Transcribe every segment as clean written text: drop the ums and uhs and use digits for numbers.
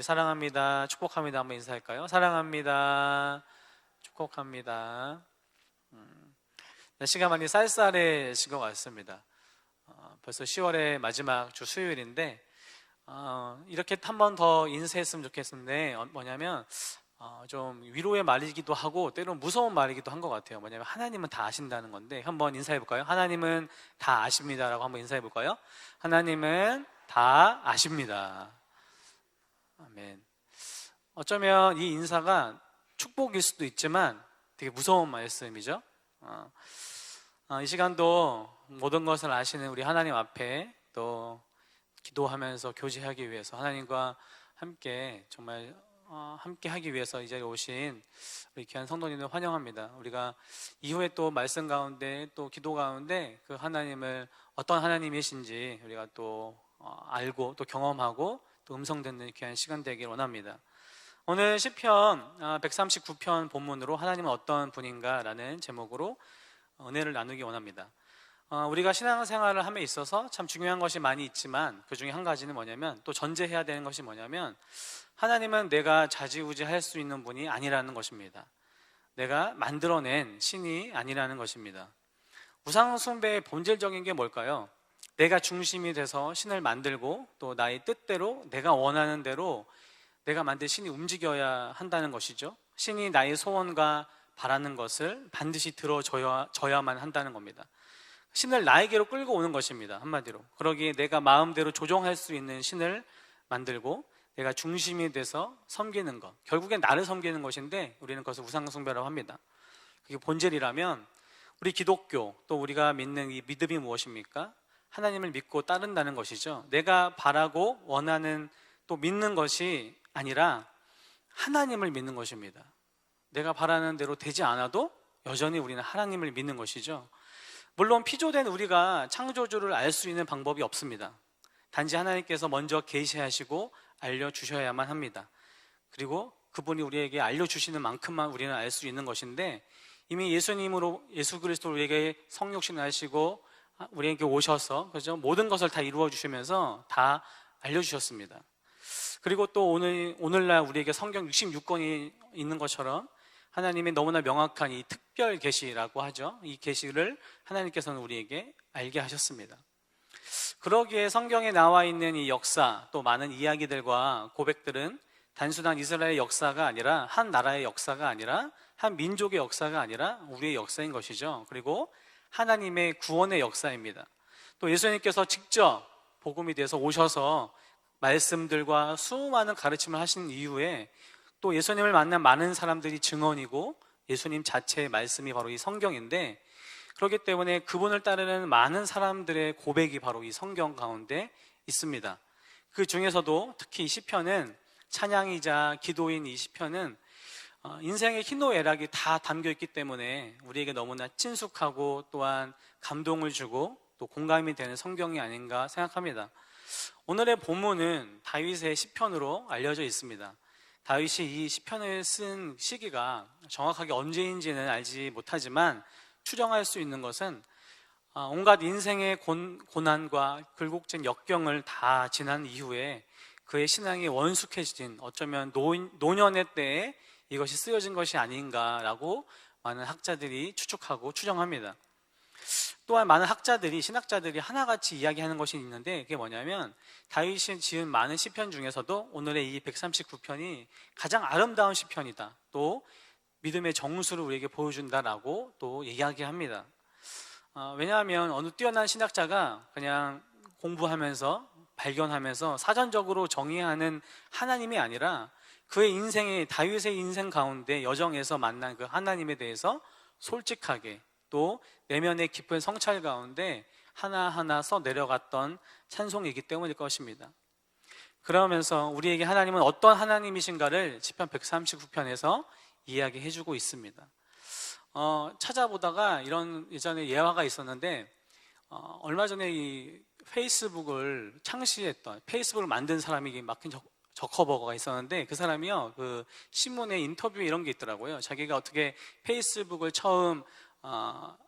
우리 사랑합니다, 축복합니다 한번 인사할까요? 사랑합니다, 축복합니다. 날씨가 많이 쌀쌀해진 것 같습니다. 벌써 10월의 마지막 주 수요일인데 이렇게 한 번 더 인사했으면 좋겠는데 뭐냐면 좀 위로의 말이기도 하고 때로는 무서운 말이기도 한 것 같아요. 뭐냐면 하나님은 다 아신다는 건데 한번 인사해 볼까요? 하나님은 다 아십니다라고 한번 인사해 볼까요? 하나님은 다 아십니다. 아멘. 어쩌면 이 인사가 축복일 수도 있지만 되게 무서운 말씀이죠. 이 시간도 모든 것을 아시는 우리 하나님 앞에 또 기도하면서 교제하기 위해서 하나님과 함께 정말 함께 하기 위해서 이 자리에 오신 우리 귀한 성도님들 환영합니다. 우리가 이후에 또 말씀 가운데 또 기도 가운데 그 하나님을 어떤 하나님이신지 우리가 또 알고 또 경험하고 또 음성 듣는 귀한 시간 되길 원합니다. 오늘 시편 139편 본문으로 하나님은 어떤 분인가 라는 제목으로 은혜를 나누기 원합니다. 우리가 신앙생활을 함에 있어서 참 중요한 것이 많이 있지만 그 중에 한 가지는 뭐냐면 또 전제해야 되는 것이 뭐냐면 하나님은 내가 좌지우지할 수 있는 분이 아니라는 것입니다. 내가 만들어낸 신이 아니라는 것입니다. 우상 숭배의 본질적인 게 뭘까요? 내가 중심이 돼서 신을 만들고 또 나의 뜻대로 내가 원하는 대로 내가 만든 신이 움직여야 한다는 것이죠. 신이 나의 소원과 바라는 것을 반드시 들어줘야만 한다는 겁니다. 신을 나에게로 끌고 오는 것입니다. 한마디로 그러기에 내가 마음대로 조종할 수 있는 신을 만들고 내가 중심이 돼서 섬기는 것, 결국엔 나를 섬기는 것인데 우리는 그것을 우상숭배라고 합니다. 그게 본질이라면 우리 기독교 또 우리가 믿는 이 믿음이 무엇입니까? 하나님을 믿고 따른다는 것이죠. 내가 바라고 원하는 또 믿는 것이 아니라 하나님을 믿는 것입니다. 내가 바라는 대로 되지 않아도 여전히 우리는 하나님을 믿는 것이죠. 물론 피조된 우리가 창조주를 알 수 있는 방법이 없습니다. 단지 하나님께서 먼저 계시하시고 알려주셔야만 합니다. 그리고 그분이 우리에게 알려주시는 만큼만 우리는 알 수 있는 것인데 이미 예수 그리스도 우리에게 성육신을 하시고 우리에게 오셔서 그죠? 모든 것을 다 이루어 주시면서 다 알려주셨습니다. 그리고 또 오늘날 우리에게 성경 66권이 있는 것처럼 하나님의 너무나 명확한 이 특별 계시라고 하죠. 이 계시를 하나님께서는 우리에게 알게 하셨습니다. 그러기에 성경에 나와 있는 이 역사 또 많은 이야기들과 고백들은 단순한 이스라엘의 역사가 아니라 한 나라의 역사가 아니라 한 민족의 역사가 아니라 우리의 역사인 것이죠. 그리고 하나님의 구원의 역사입니다. 또 예수님께서 직접 복음이 돼서 오셔서 말씀들과 수많은 가르침을 하신 이후에 또 예수님을 만난 많은 사람들이 증언이고 예수님 자체의 말씀이 바로 이 성경인데 그렇기 때문에 그분을 따르는 많은 사람들의 고백이 바로 이 성경 가운데 있습니다. 그 중에서도 특히 이 시편은 찬양이자 기도인 이 시편은 인생의 희노애락이 다 담겨있기 때문에 우리에게 너무나 친숙하고 또한 감동을 주고 또 공감이 되는 성경이 아닌가 생각합니다. 오늘의 본문은 다윗의 시편으로 알려져 있습니다. 다윗이 이 시편을 쓴 시기가 정확하게 언제인지는 알지 못하지만 추정할 수 있는 것은 온갖 인생의 고난과 굴곡진 역경을 다 지난 이후에 그의 신앙이 원숙해진 어쩌면 노년의 때에 이것이 쓰여진 것이 아닌가라고 많은 학자들이 추측하고 추정합니다. 또한 많은 신학자들이 하나같이 이야기하는 것이 있는데 그게 뭐냐면 다윗이 지은 많은 시편 중에서도 오늘의 이 139편이 가장 아름다운 시편이다. 또 믿음의 정수를 우리에게 보여준다라고 또 이야기합니다. 왜냐하면 어느 뛰어난 신학자가 그냥 공부하면서 발견하면서 사전적으로 정의하는 하나님이 아니라 그의 인생의 다윗의 인생 가운데 여정에서 만난 그 하나님에 대해서 솔직하게 또 내면의 깊은 성찰 가운데 하나하나 써 내려갔던 찬송이기 때문일 것입니다. 그러면서 우리에게 하나님은 어떤 하나님이신가를 시편 139편에서 이야기해주고 있습니다. 찾아보다가 이런 예전에 예화가 있었는데 얼마 전에 이 페이스북을 창시했던 페이스북을 만든 사람이 마크 저커버거가 있었는데 그 사람이요 그 신문에 인터뷰 이런 게 있더라고요. 자기가 어떻게 페이스북을 처음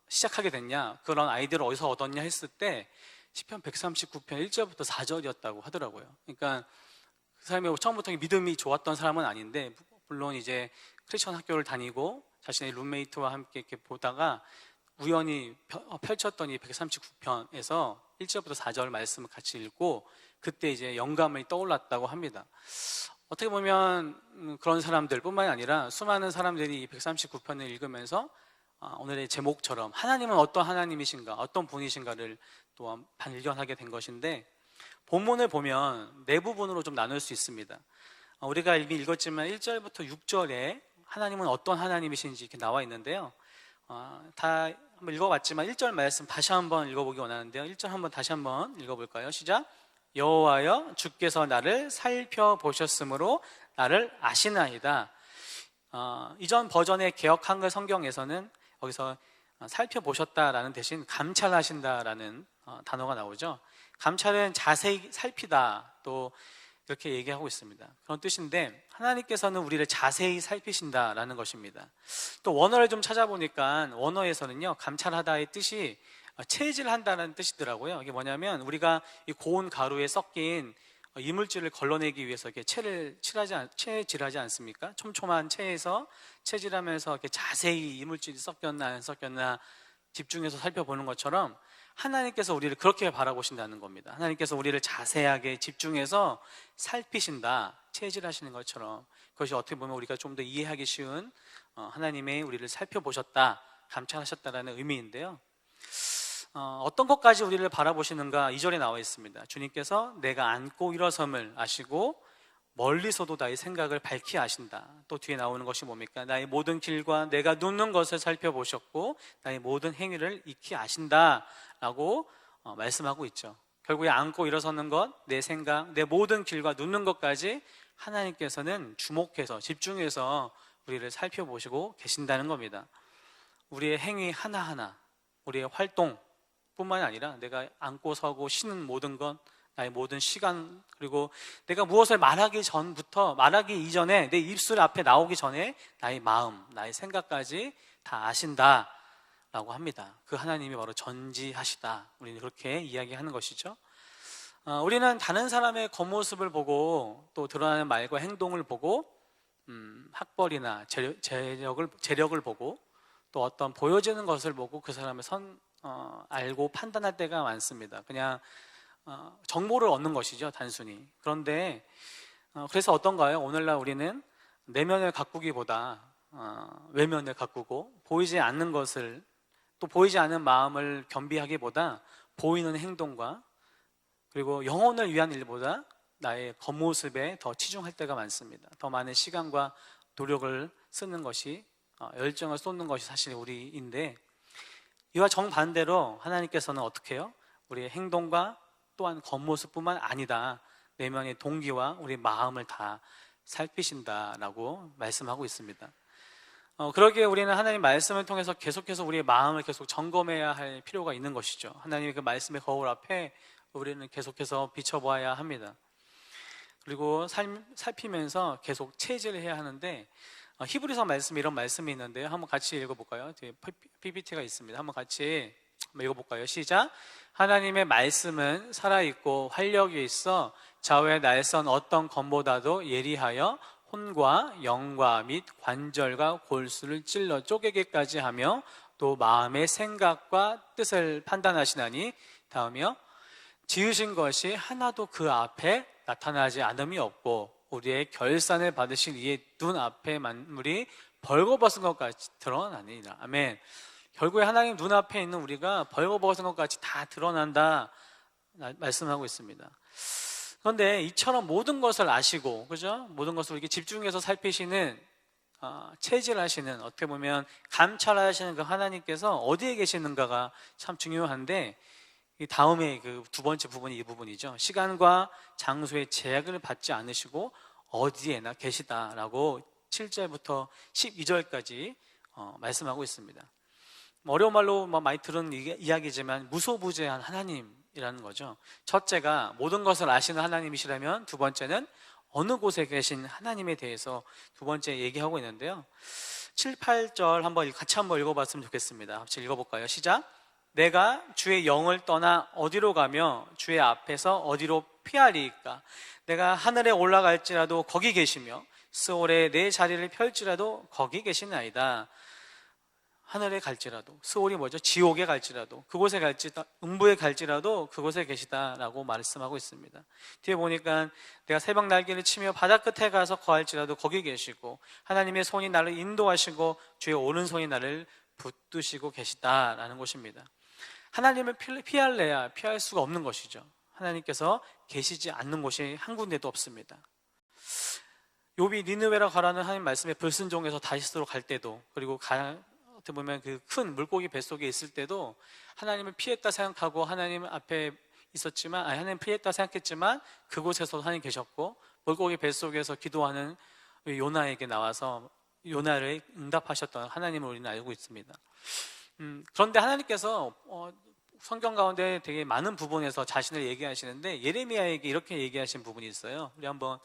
시작하게 됐냐 그런 아이디어를 어디서 얻었냐 했을 때 시편 139편 1절부터 4절이었다고 하더라고요. 그러니까 그 사람이 처음부터 믿음이 좋았던 사람은 아닌데, 물론 이제 크리스천 학교를 다니고 자신의 룸메이트와 함께 이렇게 보다가 우연히 펼쳤더니 139편에서 1절부터 4절 말씀을 같이 읽고 그때 이제 영감이 떠올랐다고 합니다. 어떻게 보면 그런 사람들 뿐만이 아니라 수많은 사람들이 이 139편을 읽으면서 오늘의 제목처럼 하나님은 어떤 하나님이신가, 어떤 분이신가를 또 발견하게 된 것인데, 본문을 보면 네 부분으로 좀 나눌 수 있습니다. 우리가 이미 읽었지만 1절부터 6절에 하나님은 어떤 하나님이신지 이렇게 나와 있는데요. 다 한번 읽어봤지만 1절 말씀 다시 한번 읽어보기 원하는데요. 1절 한번 다시 한번 읽어볼까요? 시작. 여호와여 주께서 나를 살펴보셨으므로 나를 아시나이다. 이전 버전의 개역 한글 성경에서는 여기서 살펴보셨다라는 대신 감찰하신다라는 단어가 나오죠. 감찰은 자세히 살피다, 또 이렇게 얘기하고 있습니다. 그런 뜻인데, 하나님께서는 우리를 자세히 살피신다라는 것입니다. 또 원어를 좀 찾아보니까 원어에서는요, 감찰하다의 뜻이 채질한다는 뜻이더라고요. 이게 뭐냐면 우리가 이 고운 가루에 섞인 이물질을 걸러내기 위해서 이렇게 채질하지 않습니까? 촘촘한 채에서 채질하면서 이렇게 자세히 이물질이 섞였나 안 섞였나 집중해서 살펴보는 것처럼 하나님께서 우리를 그렇게 바라보신다는 겁니다. 하나님께서 우리를 자세하게 집중해서 살피신다, 채질하시는 것처럼. 그것이 어떻게 보면 우리가 좀 더 이해하기 쉬운 하나님의 우리를 살펴보셨다, 감찰하셨다라는 의미인데요. 어떤 것까지 우리를 바라보시는가 2절에 나와 있습니다. 주님께서 내가 앉고 일어섬을 아시고 멀리서도 나의 생각을 밝히 아신다. 또 뒤에 나오는 것이 뭡니까? 나의 모든 길과 내가 눕는 것을 살펴보셨고 나의 모든 행위를 익히 아신다 라고 말씀하고 있죠. 결국에 앉고 일어서는 것, 내 생각, 내 모든 길과 눕는 것까지 하나님께서는 주목해서 집중해서 우리를 살펴보시고 계신다는 겁니다. 우리의 행위 하나하나, 우리의 활동 뿐만이 아니라 내가 앉고 서고 쉬는 모든 것, 나의 모든 시간, 그리고 내가 무엇을 말하기 이전에 내 입술 앞에 나오기 전에 나의 마음, 나의 생각까지 다 아신다 라고 합니다. 그 하나님이 바로 전지하시다, 우리는 그렇게 이야기하는 것이죠. 우리는 다른 사람의 겉모습을 보고 또 드러나는 말과 행동을 보고 학벌이나 재력을 보고 또 어떤 보여지는 것을 보고 그 사람을 알고 판단할 때가 많습니다. 그냥 정보를 얻는 것이죠, 단순히. 그런데 그래서 어떤가요? 오늘날 우리는 내면을 가꾸기보다 외면을 가꾸고 보이지 않는 것을, 또 보이지 않는 마음을 겸비하기보다 보이는 행동과 그리고 영혼을 위한 일보다 나의 겉모습에 더 치중할 때가 많습니다. 더 많은 시간과 노력을 쓰는 것이, 열정을 쏟는 것이 사실 우리인데, 이와 정반대로 하나님께서는 어떻게 해요? 우리의 행동과 또한 겉모습뿐만 아니다, 내면의 동기와 우리 마음을 다 살피신다라고 말씀하고 있습니다. 그러기에 우리는 하나님 말씀을 통해서 계속해서 우리의 마음을 계속 점검해야 할 필요가 있는 것이죠. 하나님의 그 말씀의 거울 앞에 우리는 계속해서 비춰보아야 합니다. 그리고 살피면서 계속 체질해야 하는데, 히브리서 말씀에 이런 말씀이 있는데요. 한번 같이 읽어볼까요? 뒤에 PPT가 있습니다. 한번 같이 읽어볼까요? 시작. 하나님의 말씀은 살아있고 활력이 있어 좌우에 날선 어떤 검보다도 예리하여 혼과 영과 및 관절과 골수를 찔러 쪼개기까지 하며 또 마음의 생각과 뜻을 판단하시나니, 다음이요. 지으신 것이 하나도 그 앞에 나타나지 않음이 없고 우리의 결산을 받으신 이의 눈앞에 만물이 벌거벗은 것 같이 드러나니라. 아멘. 결국에 하나님 눈앞에 있는 우리가 벌거벗은 것 같이 다 드러난다 말씀하고 있습니다. 그런데 이처럼 모든 것을 아시고, 그죠? 모든 것을 이렇게 집중해서 살피시는, 체질하시는, 어떻게 보면 감찰하시는 그 하나님께서 어디에 계시는가가 참 중요한데, 이 다음에 그 두 번째 부분이 이 부분이죠. 시간과 장소의 제약을 받지 않으시고 어디에나 계시다라고 7절부터 12절까지 말씀하고 있습니다. 어려운 말로 많이 들은 이야기지만 무소부재한 하나님이라는 거죠. 첫째가 모든 것을 아시는 하나님이시라면, 두 번째는 어느 곳에 계신 하나님에 대해서 두 번째 얘기하고 있는데요. 7, 8절 같이 한번 읽어봤으면 좋겠습니다. 같이 읽어볼까요? 시작. 내가 주의 영을 떠나 어디로 가며 주의 앞에서 어디로 피하리이까. 내가 하늘에 올라갈지라도 거기 계시며 스올에 내 자리를 펼지라도 거기 계시나이다. 하늘에 갈지라도, 스올이 뭐죠? 지옥에 갈지라도, 그곳에 갈지라도, 음부에 갈지라도 그곳에 계시다라고 말씀하고 있습니다. 뒤에 보니까 내가 새벽 날개를 치며 바다 끝에 가서 거할지라도 거기 계시고, 하나님의 손이 나를 인도하시고 주의 오른손이 나를 붙드시고 계시다라는 것입니다. 하나님을 피할래야 피할 수가 없는 것이죠. 하나님께서 계시지 않는 곳이 한 군데도 없습니다. 욥이 니느웨로 가라는 하나님 말씀에 불순종해서 다시스로 갈 때도, 그리고 어떻게 보면 그 큰 물고기 뱃속에 있을 때도 하나님을 피했다 생각하고 하나님 앞에 있었지만, 하나님 피했다 생각했지만 그곳에서 하나님 계셨고, 물고기 뱃속에서 기도하는 요나에게 나와서 요나를 응답하셨던 하나님을 우리는 알고 있습니다. 그런데 하나님께서 성경 가운데 되게 많은 부분에서 자신을 얘기하시는데, 예레미야에게 이렇게 얘기하신 부분이 있어요. 우리 한번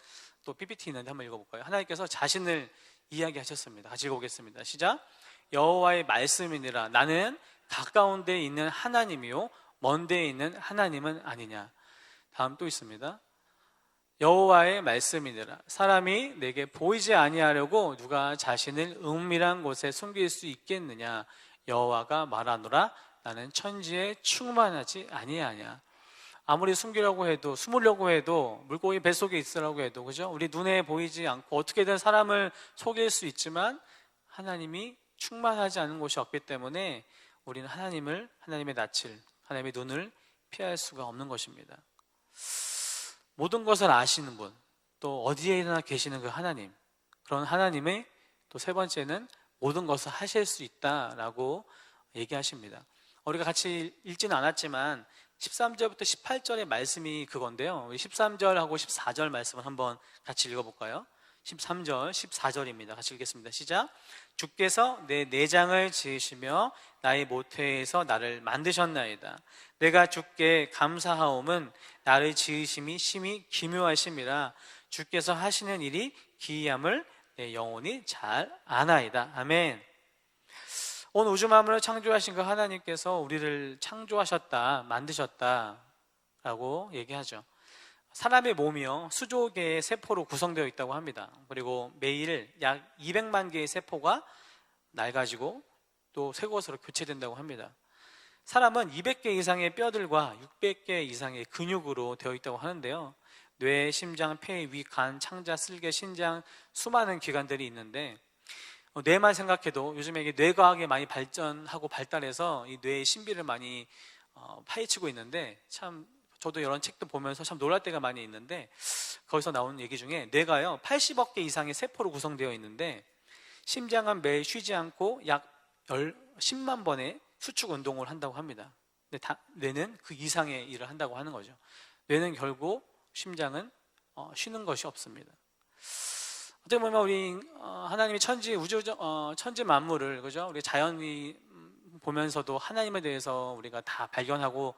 또 PPT 있는데 한번 읽어볼까요? 하나님께서 자신을 이야기하셨습니다. 같이 읽어보겠습니다. 시작. 여호와의 말씀이니라. 나는 가까운 데에 있는 하나님이요 먼 데에 있는 하나님은 아니냐. 다음 또 있습니다. 여호와의 말씀이니라. 사람이 내게 보이지 아니하려고 누가 자신을 은밀한 곳에 숨길 수 있겠느냐. 여호와가 말하노라. 나는 천지에 충만하지 아니하냐. 아무리 숨기려고 해도, 숨으려고 해도, 물고기 뱃속에 있으라고 해도, 그죠? 우리 눈에 보이지 않고 어떻게든 사람을 속일 수 있지만 하나님이 충만하지 않은 곳이 없기 때문에 우리는 하나님의 낯을, 하나님의 눈을 피할 수가 없는 것입니다. 모든 것을 아시는 분, 또 어디에나 계시는 그 하나님, 그런 하나님의 또 세 번째는 모든 것을 하실 수 있다라고 얘기하십니다. 우리가 같이 읽지는 않았지만 13절부터 18절의 말씀이 그건데요, 13절하고 14절 말씀을 한번 같이 읽어볼까요? 13절, 14절입니다. 같이 읽겠습니다. 시작. 주께서 내 내장을 지으시며 나의 모태에서 나를 만드셨나이다. 내가 주께 감사하옴은 나를 지으심이 심히 기묘하심이라. 주께서 하시는 일이 기이함을 내 영혼이 잘 아나이다. 아멘. 온 우주 만물을 창조하신 그 하나님께서 우리를 창조하셨다, 만드셨다 라고 얘기하죠. 사람의 몸이요 수조 개의 세포로 구성되어 있다고 합니다. 그리고 매일 약 200만 개의 세포가 낡아지고 또 새 것으로 교체된다고 합니다. 사람은 200개 이상의 뼈들과 600개 이상의 근육으로 되어 있다고 하는데요, 뇌, 심장, 폐, 위, 간, 창자, 쓸개, 신장, 수많은 기관들이 있는데, 뇌만 생각해도 요즘에 이게 뇌과학이 많이 발전하고 발달해서 이 뇌의 신비를 많이 파헤치고 있는데, 참 저도 이런 책도 보면서 참 놀랄 때가 많이 있는데, 거기서 나오는 얘기 중에 뇌가요 80억 개 이상의 세포로 구성되어 있는데, 심장은 매일 쉬지 않고 약 10만 번의 수축 운동을 한다고 합니다. 근데 뇌는 그 이상의 일을 한다고 하는 거죠. 뇌는 결국, 심장은 쉬는 것이 없습니다. 어떻게 보면 우리 하나님이 천지 만물을, 그죠? 우리 자연이 보면서도 하나님에 대해서 우리가 다 발견하고,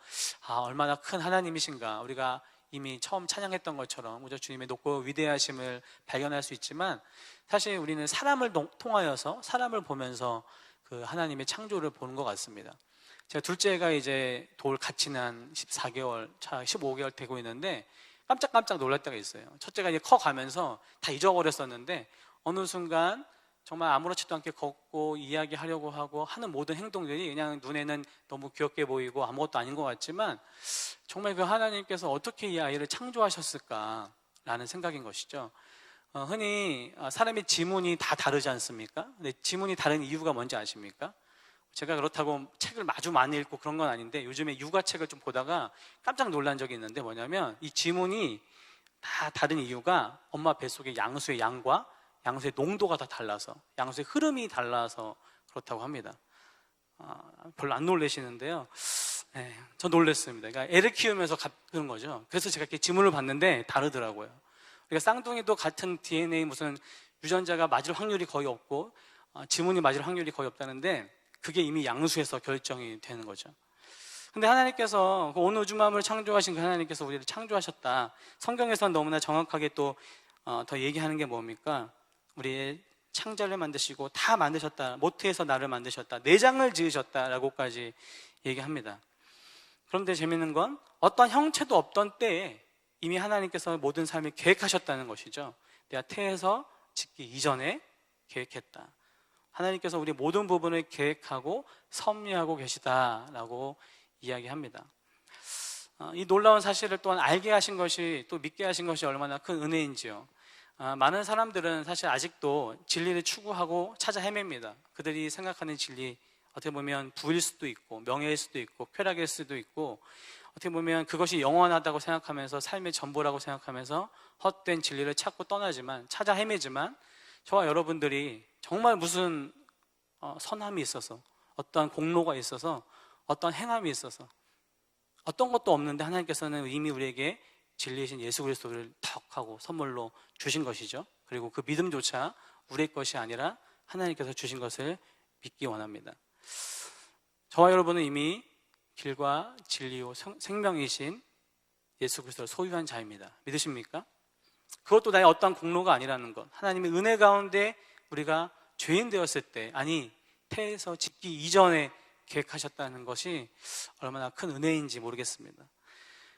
얼마나 큰 하나님이신가, 우리가 이미 처음 찬양했던 것처럼, 그죠? 주님의 높고 위대하심을 발견할 수 있지만, 사실 우리는 사람을 통하여서, 사람을 보면서 그 하나님의 창조를 보는 것 같습니다. 제가 둘째가 이제 돌 같이 난 14개월, 15개월 되고 있는데 깜짝 놀랄 때가 있어요. 첫째가 이제 커가면서 다 잊어버렸었는데 어느 순간 정말 아무렇지도 않게 걷고 이야기하려고 하고 하는 모든 행동들이 그냥 눈에는 너무 귀엽게 보이고 아무것도 아닌 것 같지만, 정말 그 하나님께서 어떻게 이 아이를 창조하셨을까라는 생각인 것이죠. 흔히 사람의 지문이 다 다르지 않습니까? 근데 지문이 다른 이유가 뭔지 아십니까? 제가 그렇다고 책을 아주 많이 읽고 그런 건 아닌데, 요즘에 육아책을 좀 보다가 깜짝 놀란 적이 있는데, 뭐냐면 이 지문이 다 다른 이유가 엄마 뱃속의 양수의 양과 양수의 농도가 다 달라서, 양수의 흐름이 달라서 그렇다고 합니다. 별로 안 놀라시는데요, 저 놀랐습니다. 그러니까 애를 키우면서 그런 거죠. 그래서 제가 이렇게 지문을 봤는데 다르더라고요. 그러니까 쌍둥이도 같은 DNA 무슨 유전자가 맞을 확률이 거의 없고 지문이 맞을 확률이 거의 없다는데, 그게 이미 양수에서 결정이 되는 거죠. 근데 하나님께서, 온 우주 만물을 창조하신 그 하나님께서 우리를 창조하셨다. 성경에서는 너무나 정확하게 또 더 얘기하는 게 뭡니까? 우리의 창자를 만드시고 다 만드셨다, 모태에서 나를 만드셨다, 내장을 지으셨다라고까지 얘기합니다. 그런데 재밌는 건 어떤 형체도 없던 때에 이미 하나님께서 모든 삶을 계획하셨다는 것이죠. 내가 태에서 짓기 이전에 계획했다. 하나님께서 우리 모든 부분을 계획하고 섭리하고 계시다라고 이야기합니다. 이 놀라운 사실을 또한 알게 하신 것이, 또 믿게 하신 것이 얼마나 큰 은혜인지요. 많은 사람들은 사실 아직도 진리를 추구하고 찾아 헤맵니다. 그들이 생각하는 진리, 어떻게 보면 부일 수도 있고 명예일 수도 있고 쾌락일 수도 있고, 어떻게 보면 그것이 영원하다고 생각하면서 삶의 전부라고 생각하면서 헛된 진리를 찾고 떠나지만, 찾아 헤매지만, 저와 여러분들이 정말 무슨 선함이 있어서, 어떤 공로가 있어서, 어떤 행함이 있어서, 어떤 것도 없는데 하나님께서는 이미 우리에게 진리이신 예수 그리스도를 턱하고 선물로 주신 것이죠. 그리고 그 믿음조차 우리의 것이 아니라 하나님께서 주신 것을 믿기 원합니다. 저와 여러분은 이미 길과 진리요 생명이신 예수 그리스도를 소유한 자입니다. 믿으십니까? 그것도 나의 어떠한 공로가 아니라는 것, 하나님의 은혜 가운데 우리가 죄인 되었을 때, 아니 태에서 짓기 이전에 계획하셨다는 것이 얼마나 큰 은혜인지 모르겠습니다.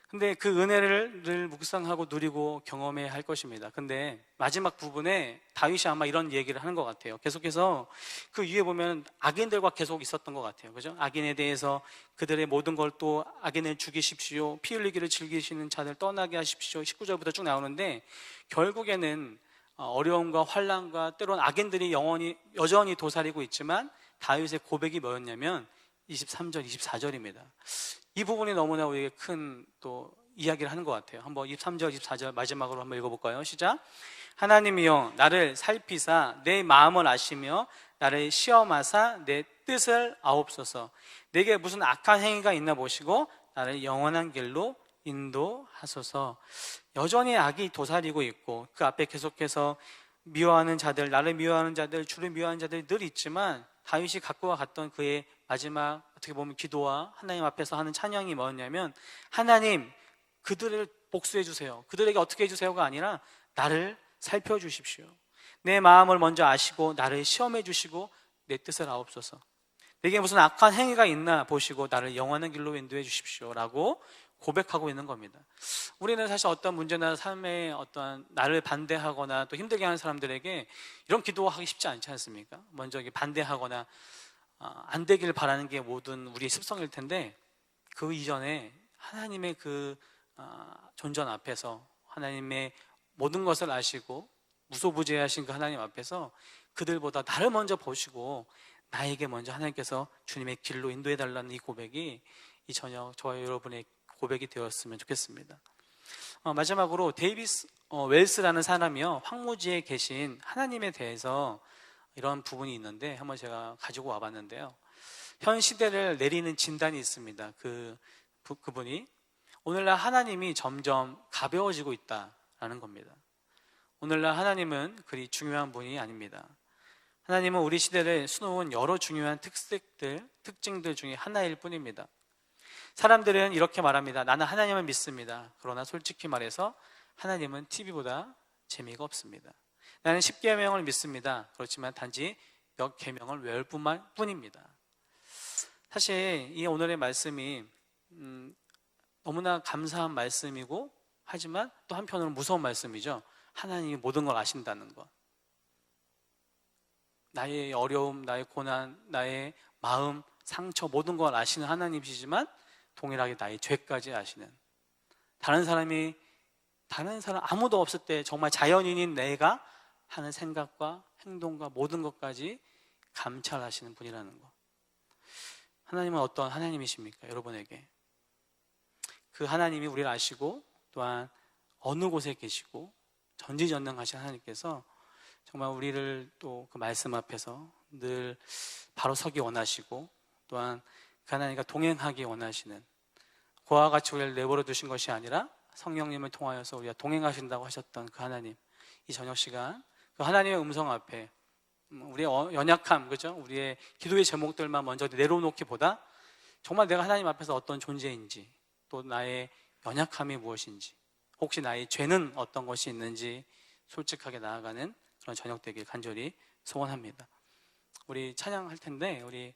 근데 그 은혜를 늘 묵상하고 누리고 경험해야 할 것입니다. 근데 마지막 부분에 다윗이 아마 이런 얘기를 하는 것 같아요. 계속해서 그 위에 보면 악인들과 계속 있었던 것 같아요. 그죠? 악인에 대해서 그들의 모든 걸 또 악인을 죽이십시오, 피 흘리기를 즐기시는 자들 떠나게 하십시오, 19절부터 쭉 나오는데, 결국에는 어려움과 환난과 때론 악인들이 여전히 도사리고 있지만 다윗의 고백이 뭐였냐면 23절, 24절입니다. 이 부분이 너무나 우리에게 큰 또 이야기를 하는 것 같아요. 한번 23절, 24절 마지막으로 한번 읽어볼까요? 시작. 하나님이여 나를 살피사 내 마음을 아시며 나를 시험하사 내 뜻을 아옵소서. 내게 무슨 악한 행위가 있나 보시고 나를 영원한 길로 인도하소서. 여전히 악이 도사리고 있고 그 앞에 계속해서 미워하는 자들, 나를 미워하는 자들, 주를 미워하는 자들이 늘 있지만, 다윗이 갖고 갔던 그의 마지막 어떻게 보면 기도와 하나님 앞에서 하는 찬양이 뭐였냐면, 하나님 그들을 복수해 주세요, 그들에게 어떻게 해주세요가 아니라 나를 살펴주십시오. 내 마음을 먼저 아시고 나를 시험해 주시고 내 뜻을 아옵소서. 내게 무슨 악한 행위가 있나 보시고 나를 영원한 길로 인도해 주십시오 라고 고백하고 있는 겁니다. 우리는 사실 어떤 문제나 삶에 어떤 나를 반대하거나 또 힘들게 하는 사람들에게 이런 기도하기 쉽지 않지 않습니까? 먼저 반대하거나 안 되기를 바라는 게 모든 우리의 습성일 텐데, 그 이전에 하나님의 그 존전 앞에서, 하나님의 모든 것을 아시고 무소부재하신 그 하나님 앞에서 그들보다 나를 먼저 보시고 나에게 먼저 하나님께서 주님의 길로 인도해달라는 이 고백이 이 저녁 저와 여러분의 고백이 되었으면 좋겠습니다. 마지막으로 데이비스 웰스라는 사람이요, 황무지에 계신 하나님에 대해서 이런 부분이 있는데 한번 제가 가지고 와봤는데요. 현 시대를 내리는 진단이 있습니다. 그분이 오늘날 하나님이 점점 가벼워지고 있다라는 겁니다. 오늘날 하나님은 그리 중요한 분이 아닙니다. 하나님은 우리 시대를 수놓은 여러 중요한 특징들 중에 하나일 뿐입니다. 사람들은 이렇게 말합니다. 나는 하나님을 믿습니다. 그러나 솔직히 말해서 하나님은 TV보다 재미가 없습니다. 나는 10계명을 믿습니다. 그렇지만 단지 몇 계명을 외울 뿐입니다. 사실 이 오늘의 말씀이 너무나 감사한 말씀이고, 하지만 또 한편으로는 무서운 말씀이죠. 하나님이 모든 걸 아신다는 것. 나의 어려움, 나의 고난, 나의 마음, 상처, 모든 걸 아시는 하나님이시지만 동일하게 나의 죄까지 아시는, 다른 사람 아무도 없을 때 정말 자연인인 내가 하는 생각과 행동과 모든 것까지 감찰하시는 분이라는 것. 하나님은 어떤 하나님이십니까? 여러분에게 그 하나님이 우리를 아시고, 또한 어느 곳에 계시고 전지전능하신 하나님께서 정말 우리를 또 그 말씀 앞에서 늘 바로 서기 원하시고, 또한 그 하나님과 동행하기 원하시는, 그와 같이 우리를 내버려 두신 것이 아니라 성령님을 통하여서 우리가 동행하신다고 하셨던 그 하나님, 이 저녁 시간 그 하나님의 음성 앞에 우리의 연약함, 그죠? 우리의 기도의 제목들만 먼저 내려놓기보다 정말 내가 하나님 앞에서 어떤 존재인지, 또 나의 연약함이 무엇인지, 혹시 나의 죄는 어떤 것이 있는지 솔직하게 나아가는 그런 저녁 되길 간절히 소원합니다. 우리 찬양할 텐데 우리